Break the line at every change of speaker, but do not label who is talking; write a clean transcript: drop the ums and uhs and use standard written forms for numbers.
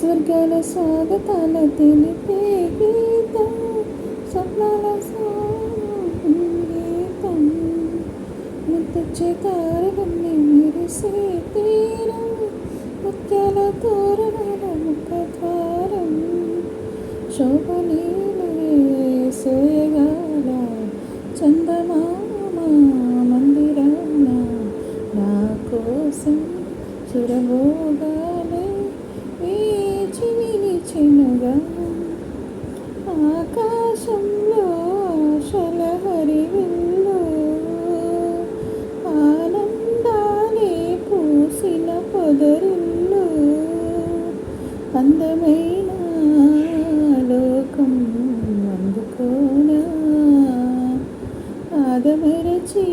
స్వర్గాల స్వాగతాల తెలిపే గీతం, స్వప్నాల సంగీతం, ముత్తొచ్చే తారలన్నీ మెరిసే తీరం, ముత్యాల తోరణాల ముఖద్వారం, శోభనీలే సోయగాల చందమామ మందిరాన నా కోసం చిరమోగాలే వేచి నిలిచెనుగా. ఆకాశంలో ఆశల హరివిల్లు, ఆనందాలే పూసిన పొదరిల్లు, అందమైన లోకం అందుకోనా ఆదమరచి